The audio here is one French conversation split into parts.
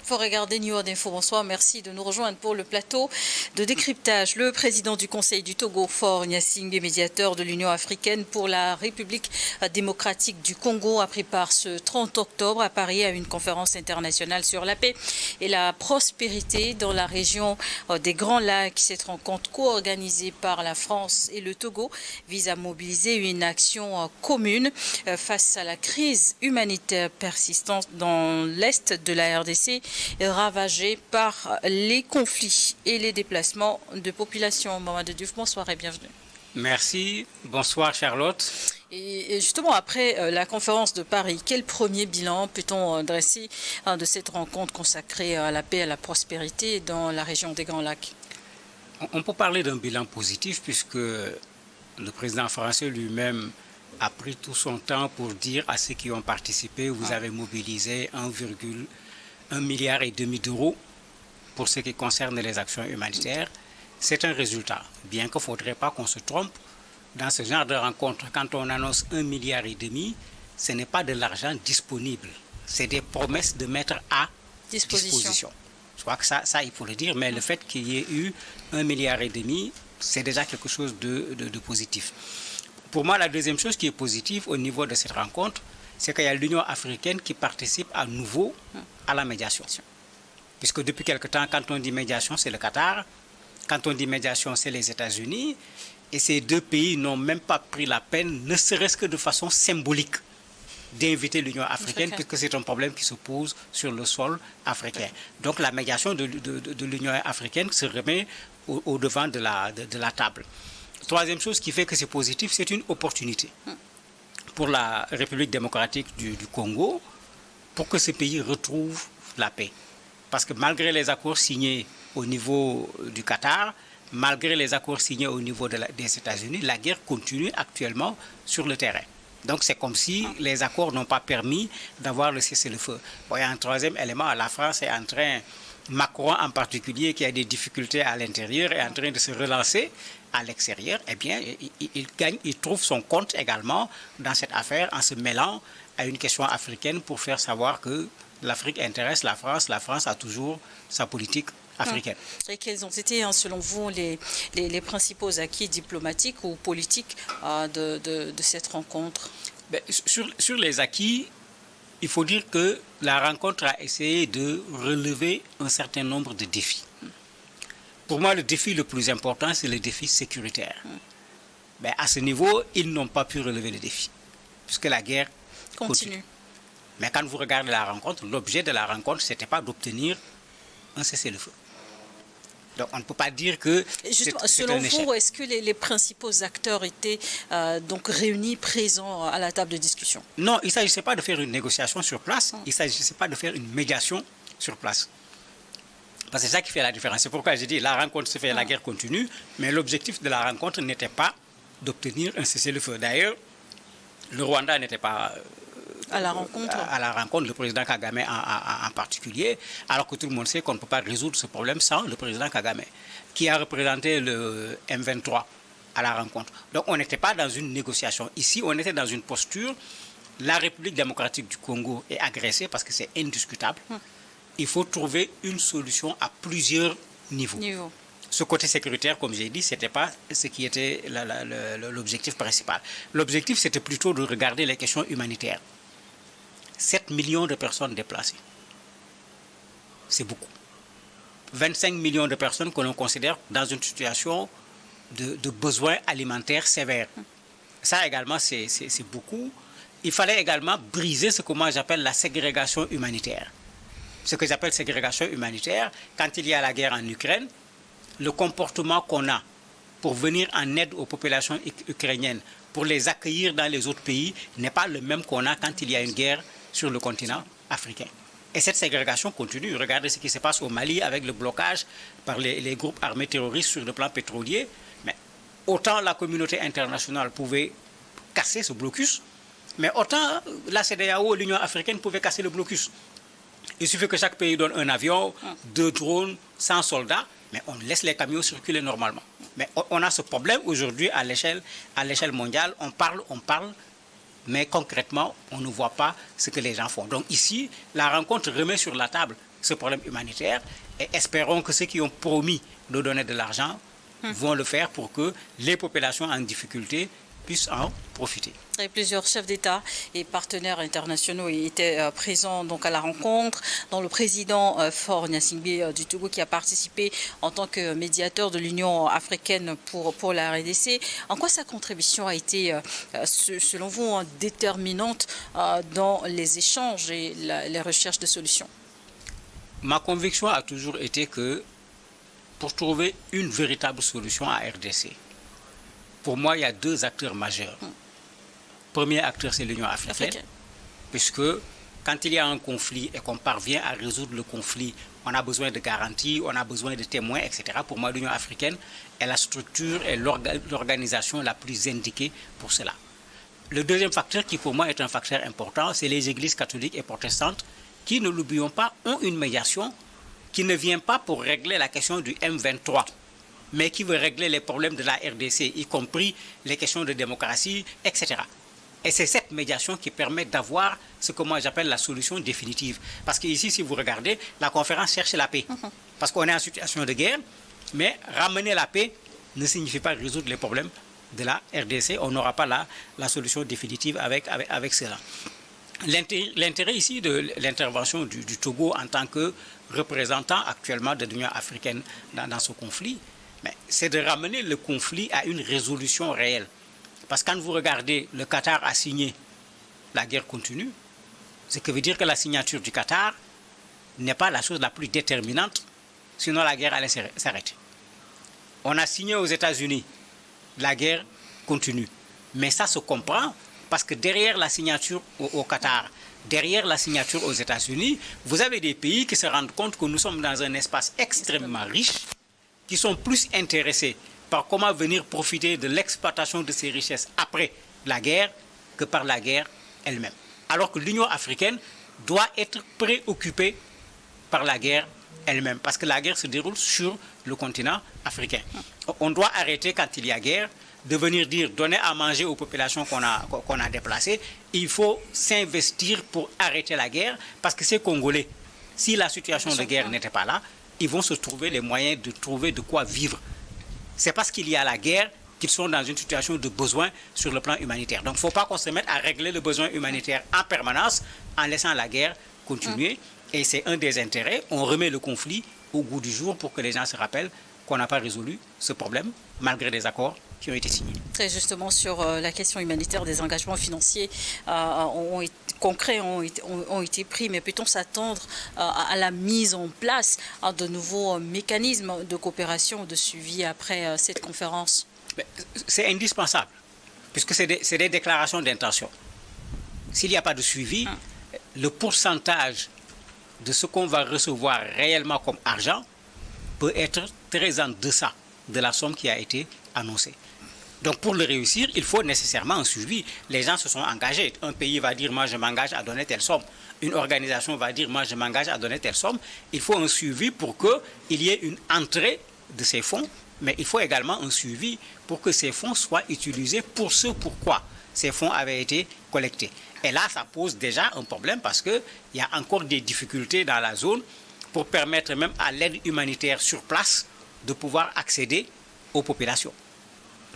Faut regarder New York Info. Bonsoir, merci de nous rejoindre pour le plateau de décryptage. Le président du Conseil du Togo, Faure Gnassingbé, médiateur de l'Union africaine pour la République démocratique du Congo, a pris part ce 30 octobre à Paris à une conférence internationale sur la paix et la prospérité dans la région des Grands Lacs. Cette rencontre co-organisée par la France et le Togo vise à mobiliser une action commune face à la crise humanitaire persistante dans l'est de la RDC, ravagée par les conflits et les déplacements de population. Mamadou Diouf, bonsoir et bienvenue. Merci. Bonsoir Charlotte. Et justement, après la conférence de Paris, quel premier bilan peut-on dresser de cette rencontre consacrée à la paix et à la prospérité dans la région des Grands Lacs? On peut parler d'un bilan positif puisque le président français lui-même a pris tout son temps pour dire à ceux qui ont participé, vous avez mobilisé 1,1 milliard et demi d'euros pour ce qui concerne les actions humanitaires. C'est un résultat, bien qu'il ne faudrait pas qu'on se trompe. Dans ce genre de rencontre, quand on annonce 1,5 milliard, ce n'est pas de l'argent disponible, c'est des promesses de mettre à disposition. Je crois que ça, il faut le dire, mais le fait qu'il y ait eu 1,5 milliard, c'est déjà quelque chose de positif. Pour moi, la deuxième chose qui est positive au niveau de cette rencontre, c'est qu'il y a l'Union africaine qui participe à nouveau à la médiation. Puisque depuis quelque temps, quand on dit médiation, c'est le Qatar. Quand on dit médiation, c'est les États-Unis. Et ces deux pays n'ont même pas pris la peine, ne serait-ce que de façon symbolique, d'inviter l'Union africaine, puisque c'est un problème qui se pose sur le sol africain. Donc la médiation de l'Union africaine se remet au devant de la table. Troisième chose qui fait que c'est positif, c'est une opportunité pour la République démocratique du Congo, pour que ce pays retrouve la paix. Parce que malgré les accords signés au niveau du Qatar, malgré les accords signés au niveau des États-Unis, la guerre continue actuellement sur le terrain. Donc c'est comme si les accords n'ont pas permis d'avoir le cessez-le-feu. Bon, il y a un troisième élément, la France est en train, Macron en particulier, qui a des difficultés à l'intérieur, est en train de se relancer à l'extérieur. Eh bien, il trouve son compte également dans cette affaire en se mêlant à une question africaine pour faire savoir que l'Afrique intéresse la France a toujours sa politique africaine. Et quels ont été, selon vous, les principaux acquis diplomatiques ou politiques de cette rencontre? Sur les acquis, il faut dire que la rencontre a essayé de relever un certain nombre de défis. Pour moi, le défi le plus important, c'est le défi sécuritaire. À ce niveau, ils n'ont pas pu relever le défi, puisque la guerre continue. Mais quand vous regardez la rencontre, l'objet de la rencontre, ce n'était pas d'obtenir un cessez-le-feu. Donc on ne peut pas dire que selon vous, est-ce que les principaux acteurs étaient donc réunis, présents à la table de discussion? Non, il ne s'agissait pas de faire une négociation sur place, il ne s'agissait pas de faire une médiation sur place. Parce que c'est ça qui fait la différence. C'est pourquoi j'ai dit la rencontre se fait, la guerre continue, mais l'objectif de la rencontre n'était pas d'obtenir un cessez-le-feu. D'ailleurs, le Rwanda n'était pas à la rencontre, le président Kagame en particulier, alors que tout le monde sait qu'on ne peut pas résoudre ce problème sans le président Kagame, qui a représenté le M23 à la rencontre. Donc on n'était pas dans une négociation. Ici, on était dans une posture, la République démocratique du Congo est agressée parce que c'est indiscutable. Il faut trouver une solution à plusieurs niveaux. Ce côté sécuritaire, comme j'ai dit, ce n'était pas ce qui était l'objectif principal. L'objectif, c'était plutôt de regarder les questions humanitaires. 7 millions de personnes déplacées. C'est beaucoup. 25 millions de personnes que l'on considère dans une situation de besoins alimentaires sévères. Ça également, c'est beaucoup. Il fallait également briser ce que moi j'appelle la ségrégation humanitaire. Ce que j'appelle ségrégation humanitaire, quand il y a la guerre en Ukraine, le comportement qu'on a pour venir en aide aux populations ukrainiennes, pour les accueillir dans les autres pays, n'est pas le même qu'on a quand il y a une guerre sur le continent africain. Et cette ségrégation continue. Regardez ce qui se passe au Mali avec le blocage par les groupes armés terroristes sur le plan pétrolier. Mais autant la communauté internationale pouvait casser ce blocus, mais autant la CEDEAO, l'Union africaine, pouvait casser le blocus. Il suffit que chaque pays donne un avion, 2 drones, 100 soldats, mais on laisse les camions circuler normalement. Mais on a ce problème aujourd'hui à l'échelle mondiale. On parle, mais concrètement, on ne voit pas ce que les gens font. Donc ici, la rencontre remet sur la table ce problème humanitaire et espérons que ceux qui ont promis de donner de l'argent vont le faire pour que les populations en difficulté puissent en profiter. Et plusieurs chefs d'État et partenaires internationaux étaient présents donc à la rencontre, dont le président Faure Gnassingbé du Togo qui a participé en tant que médiateur de l'Union africaine pour la RDC. En quoi sa contribution a été, selon vous, déterminante dans les échanges et les recherches de solutions? Ma conviction a toujours été que pour trouver une véritable solution à RDC, pour moi, il y a deux acteurs majeurs. Premier acteur, c'est l'Union africaine, puisque quand il y a un conflit et qu'on parvient à résoudre le conflit, on a besoin de garanties, on a besoin de témoins, etc. Pour moi, l'Union africaine est la structure et l'organisation la plus indiquée pour cela. Le deuxième facteur, qui pour moi est un facteur important, c'est les églises catholiques et protestantes qui, ne l'oublions pas, ont une médiation qui ne vient pas pour régler la question du M23, mais qui veut régler les problèmes de la RDC, y compris les questions de démocratie, etc. Et c'est cette médiation qui permet d'avoir ce que moi j'appelle la solution définitive. Parce qu'ici, si vous regardez, la conférence cherche la paix. Parce qu'on est en situation de guerre, mais ramener la paix ne signifie pas résoudre les problèmes de la RDC. On n'aura pas la solution définitive avec cela. L'intérêt ici de l'intervention du Togo en tant que représentant actuellement de l'Union africaine dans ce conflit, c'est de ramener le conflit à une résolution réelle. Parce que quand vous regardez, le Qatar a signé la guerre continue, ce qui veut dire que la signature du Qatar n'est pas la chose la plus déterminante, sinon la guerre allait s'arrêter. On a signé aux États-Unis la guerre continue, mais ça se comprend parce que derrière la signature au Qatar, derrière la signature aux États-Unis, vous avez des pays qui se rendent compte que nous sommes dans un espace extrêmement riche, qui sont plus intéressés par comment venir profiter de l'exploitation de ces richesses après la guerre que par la guerre elle-même. Alors que l'Union africaine doit être préoccupée par la guerre elle-même, parce que la guerre se déroule sur le continent africain. On doit arrêter, quand il y a guerre, de venir dire donner à manger aux populations qu'on a déplacées. Il faut s'investir pour arrêter la guerre, parce que ces Congolais, si la situation de guerre n'était pas là, ils vont se trouver les moyens de trouver de quoi vivre. C'est parce qu'il y a la guerre qu'ils sont dans une situation de besoin sur le plan humanitaire. Donc il ne faut pas qu'on se mette à régler le besoin humanitaire en permanence en laissant la guerre continuer. Et c'est un des intérêts. On remet le conflit au goût du jour pour que les gens se rappellent qu'on n'a pas résolu ce problème malgré des accords qui ont été signés. Très justement sur la question humanitaire, des engagements financiers concrets ont été pris, mais peut-on s'attendre à la mise en place de nouveaux mécanismes de coopération, de suivi après cette conférence? C'est indispensable, puisque c'est des déclarations d'intention. S'il n'y a pas de suivi, le pourcentage de ce qu'on va recevoir réellement comme argent peut être très en deçà de la somme qui a été annoncée. Donc pour le réussir, il faut nécessairement un suivi. Les gens se sont engagés. Un pays va dire, moi je m'engage à donner telle somme. Une organisation va dire, moi je m'engage à donner telle somme. Il faut un suivi pour qu'il y ait une entrée de ces fonds, mais il faut également un suivi pour que ces fonds soient utilisés pour ce pourquoi ces fonds avaient été collectés. Et là, ça pose déjà un problème parce qu'il y a encore des difficultés dans la zone pour permettre même à l'aide humanitaire sur place de pouvoir accéder aux populations.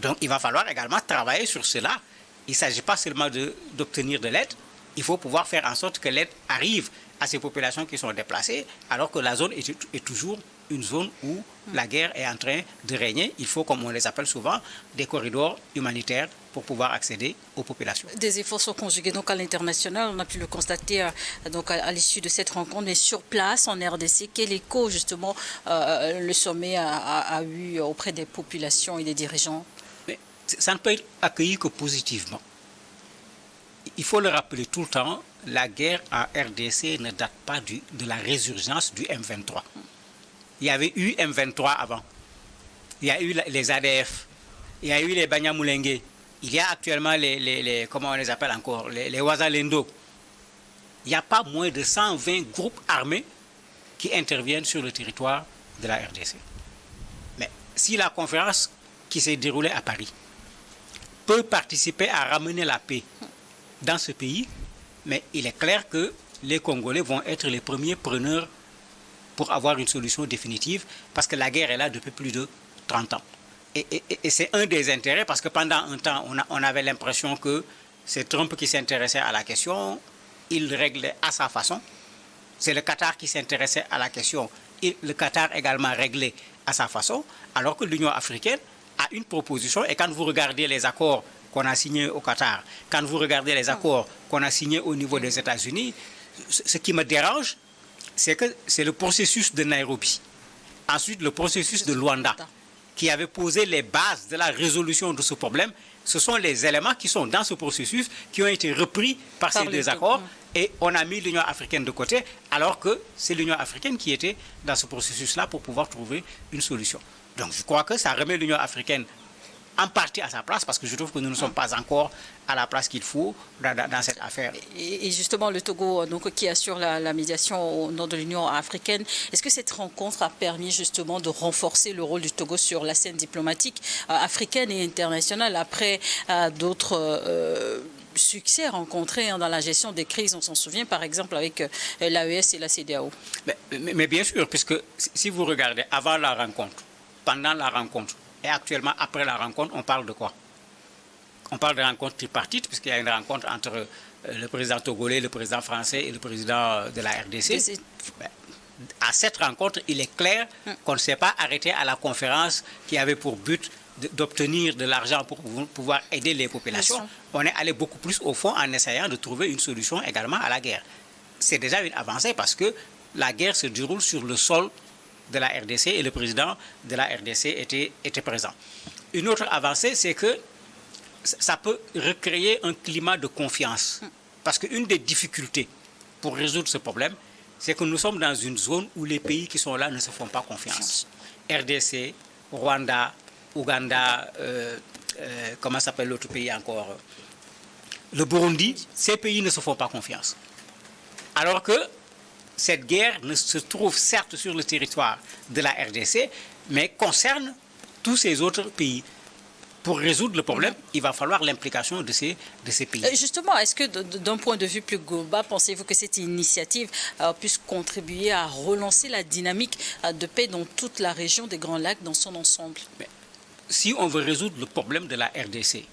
Donc il va falloir également travailler sur cela. Il ne s'agit pas seulement d'obtenir de l'aide, il faut pouvoir faire en sorte que l'aide arrive à ces populations qui sont déplacées, alors que la zone est toujours une zone où la guerre est en train de régner. Il faut, comme on les appelle souvent, des corridors humanitaires pour pouvoir accéder aux populations. Des efforts sont conjugués donc à l'international. On a pu le constater donc à l'issue de cette rencontre. Mais sur place, en RDC, quel écho justement le sommet a eu auprès des populations et des dirigeants? Mais ça ne peut être accueilli que positivement. Il faut le rappeler tout le temps, la guerre en RDC ne date pas de la résurgence du M23. Il y avait eu M23 avant. Il y a eu les ADF. Il y a eu les Banyamulenge. Il y a actuellement comment on les appelle encore, les Wazalendo. Il n'y a pas moins de 120 groupes armés qui interviennent sur le territoire de la RDC. Mais si la conférence qui s'est déroulée à Paris peut participer à ramener la paix dans ce pays, mais il est clair que les Congolais vont être les premiers preneurs pour avoir une solution définitive, parce que la guerre est là depuis plus de 30 ans. Et c'est un des intérêts, parce que pendant un temps, on avait l'impression que c'est Trump qui s'intéressait à la question, il réglait à sa façon. C'est le Qatar qui s'intéressait à la question, et le Qatar également réglait à sa façon, alors que l'Union africaine a une proposition, et quand vous regardez les accords qu'on a signés au Qatar, quand vous regardez les accords qu'on a signés au niveau des États-Unis, ce qui me dérange, c'est que c'est le processus de Nairobi, ensuite le processus de Luanda, qui avait posé les bases de la résolution de ce problème. Ce sont les éléments qui sont dans ce processus qui ont été repris par ces deux accords, et on a mis l'Union africaine de côté, alors que c'est l'Union africaine qui était dans ce processus-là pour pouvoir trouver une solution. Donc je crois que ça remet l'Union africaine en partie à sa place, parce que je trouve que nous ne sommes pas encore à la place qu'il faut dans cette affaire. Et justement, le Togo, donc, qui assure la médiation au nom de l'Union africaine, est-ce que cette rencontre a permis justement de renforcer le rôle du Togo sur la scène diplomatique africaine et internationale après d'autres succès rencontrés dans la gestion des crises? On s'en souvient par exemple avec l'AES et la CEDEAO. Mais bien sûr, puisque si vous regardez avant la rencontre, pendant la rencontre, et actuellement, après la rencontre, on parle de quoi? On parle de rencontre tripartite, puisqu'il y a une rencontre entre le président togolais, le président français et le président de la RDC. À cette rencontre, il est clair qu'on ne s'est pas arrêté à la conférence qui avait pour but d'obtenir de l'argent pour pouvoir aider les populations. On est allé beaucoup plus au fond en essayant de trouver une solution également à la guerre. C'est déjà une avancée parce que la guerre se déroule sur le sol de la RDC et le président de la RDC était présent. Une autre avancée, c'est que ça peut recréer un climat de confiance. Parce qu'une des difficultés pour résoudre ce problème, c'est que nous sommes dans une zone où les pays qui sont là ne se font pas confiance. RDC, Rwanda, Ouganda, comment s'appelle l'autre pays encore? Le Burundi, ces pays ne se font pas confiance. Alors que cette guerre ne se trouve certes sur le territoire de la RDC, mais concerne tous ces autres pays. Pour résoudre le problème, il va falloir l'implication de ces pays. Justement, est-ce que d'un point de vue plus global, pensez-vous que cette initiative puisse contribuer à relancer la dynamique de paix dans toute la région des Grands Lacs dans son ensemble? Mais si on veut résoudre le problème de la RDC,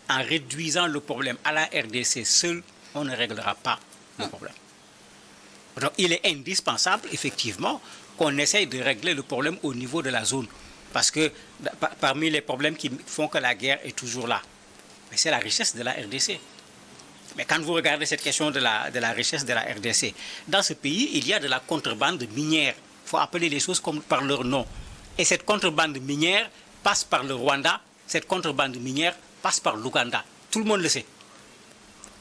en réduisant le problème à la RDC seul, on ne réglera pas le problème. Donc, il est indispensable, effectivement, qu'on essaye de régler le problème au niveau de la zone. Parce que parmi les problèmes qui font que la guerre est toujours là, c'est la richesse de la RDC. Mais quand vous regardez cette question de la richesse de la RDC, dans ce pays, il y a de la contrebande minière. Il faut appeler les choses comme par leur nom. Et cette contrebande minière passe par le Rwanda, cette contrebande minière passe par l'Ouganda. Tout le monde le sait.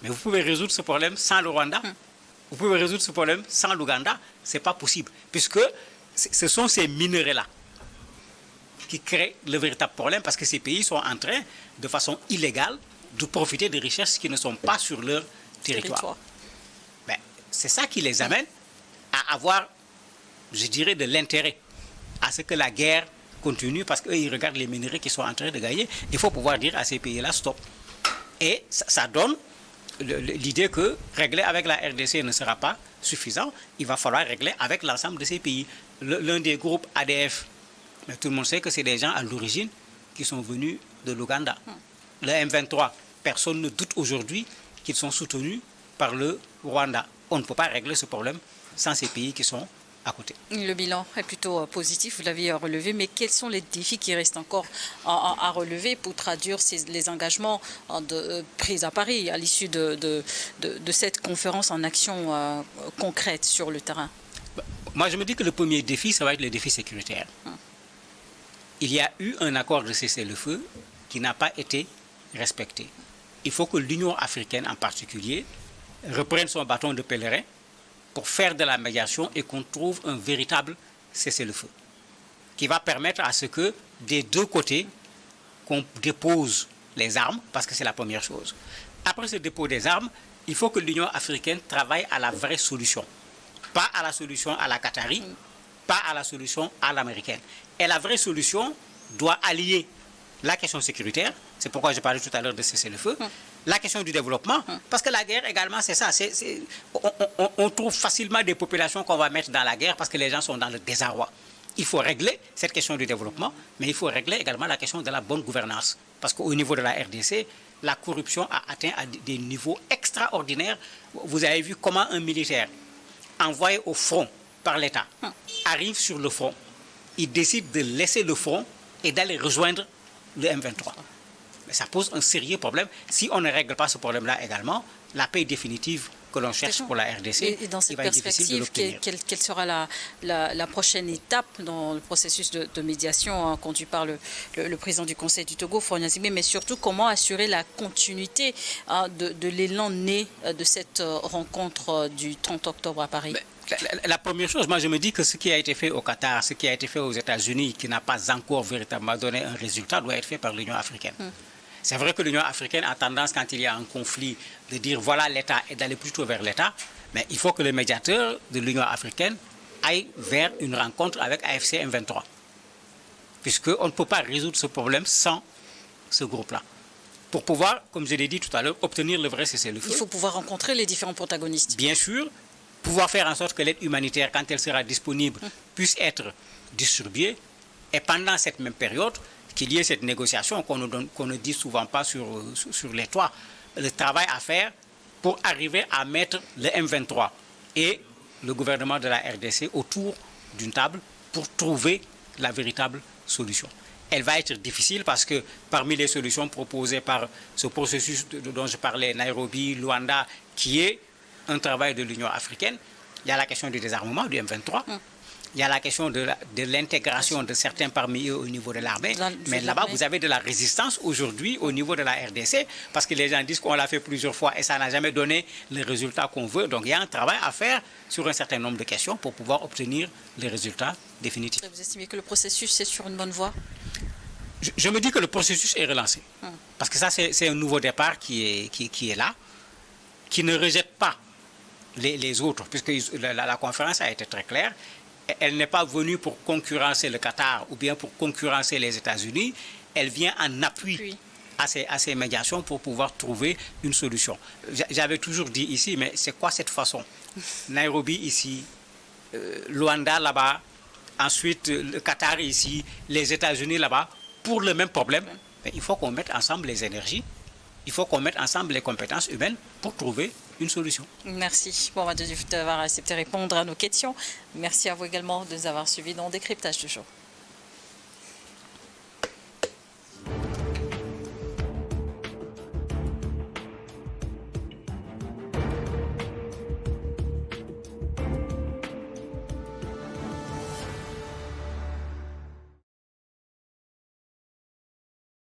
Mais vous pouvez résoudre ce problème sans le Rwanda? Vous pouvez résoudre ce problème sans l'Ouganda? Ce n'est pas possible. Puisque ce sont ces minerais-là qui créent le véritable problème, parce que ces pays sont en train, de façon illégale, de profiter de richesses qui ne sont pas sur leur territoire. Ben, c'est ça qui les amène à avoir, je dirais, de l'intérêt à ce que la guerre continue, parce qu'eux, ils regardent les minerais qui sont en train de gagner. Il faut pouvoir dire à ces pays-là, stop. Et ça donne l'idée que régler avec la RDC ne sera pas suffisant. Il va falloir régler avec l'ensemble de ces pays. L'un des groupes ADF, mais tout le monde sait que c'est des gens à l'origine qui sont venus de l'Ouganda. Le M23, personne ne doute aujourd'hui qu'ils sont soutenus par le Rwanda. On ne peut pas régler ce problème sans ces pays qui sont à côté. Le bilan est plutôt positif, vous l'avez relevé, mais quels sont les défis qui restent encore à relever pour traduire les engagements pris à Paris à l'issue de cette conférence en action concrète sur le terrain? Moi, je me dis que le premier défi, ça va être le défi sécuritaire. Il y a eu un accord de cessez-le-feu qui n'a pas été respecté. Il faut que l'Union africaine en particulier reprenne son bâton de pèlerin pour faire de la médiation et qu'on trouve un véritable cessez-le-feu qui va permettre à ce que des deux côtés, qu'on dépose les armes, parce que c'est la première chose. Après ce dépôt des armes, il faut que l'Union africaine travaille à la vraie solution. Pas à la solution à la Qatari, pas à la solution à l'américaine. Et la vraie solution doit allier la question sécuritaire, c'est pourquoi je parlais tout à l'heure de cessez-le-feu, la question du développement, parce que la guerre également, c'est ça. On trouve facilement des populations qu'on va mettre dans la guerre parce que les gens sont dans le désarroi. Il faut régler cette question du développement, mais il faut régler également la question de la bonne gouvernance. Parce qu'au niveau de la RDC, la corruption a atteint à des niveaux extraordinaires. Vous avez vu comment un militaire envoyé au front par l'État arrive sur le front. Il décide de laisser le front et d'aller rejoindre le M23. Mais ça pose un sérieux problème. Si on ne règle pas ce problème-là également, la paix définitive que l'on cherche pour la RDC, et dans cette perspective, quelle sera la prochaine étape dans le processus de médiation conduit par le président du Conseil du Togo, Faure Gnassingbé, mais surtout comment assurer la continuité de l'élan né de cette rencontre du 30 octobre à Paris? La première chose, moi je me dis que ce qui a été fait au Qatar, ce qui a été fait aux États-Unis, qui n'a pas encore véritablement donné un résultat, doit être fait par l'Union africaine. C'est vrai que l'Union africaine a tendance, quand il y a un conflit, de dire voilà l'État et d'aller plutôt vers l'État, mais il faut que le médiateur de l'Union africaine aille vers une rencontre avec AFC M23. Puisqu'on ne peut pas résoudre ce problème sans ce groupe-là. Pour pouvoir, comme je l'ai dit tout à l'heure, obtenir le vrai cessez-le-feu. Il faut pouvoir rencontrer les différents protagonistes. Bien sûr, pouvoir faire en sorte que l'aide humanitaire, quand elle sera disponible, puisse être distribuée. Et pendant cette même période, qu'il y ait cette négociation qu'on ne dit souvent pas sur les toits, le travail à faire pour arriver à mettre le M23 et le gouvernement de la RDC autour d'une table pour trouver la véritable solution. Elle va être difficile parce que parmi les solutions proposées par ce processus dont je parlais, Nairobi, Luanda, qui est un travail de l'Union africaine, il y a la question du désarmement du M23. Il y a la question de l'intégration de certains parmi eux au niveau de l'armée. Mais là-bas, vous avez de la résistance aujourd'hui au niveau de la RDC parce que les gens disent qu'on l'a fait plusieurs fois et ça n'a jamais donné les résultats qu'on veut. Donc, il y a un travail à faire sur un certain nombre de questions pour pouvoir obtenir les résultats définitifs. Vous estimez que le processus est sur une bonne voie? Je me dis que le processus est relancé. Parce que ça, c'est un nouveau départ qui est là, qui ne rejette pas les autres, puisque la conférence a été très claire. Elle n'est pas venue pour concurrencer le Qatar ou bien pour concurrencer les États-Unis. Elle vient en appui à ces médiations pour pouvoir trouver une solution. J'avais toujours dit ici, mais c'est quoi cette façon? Nairobi ici, Luanda là-bas, ensuite le Qatar ici, les États-Unis là-bas, pour le même problème. Mais il faut qu'on mette ensemble les énergies, il faut qu'on mette ensemble les compétences humaines pour trouver une solution. Merci pour d'avoir accepté de répondre à nos questions. Merci à vous également de nous avoir suivis dans Décryptage du jour.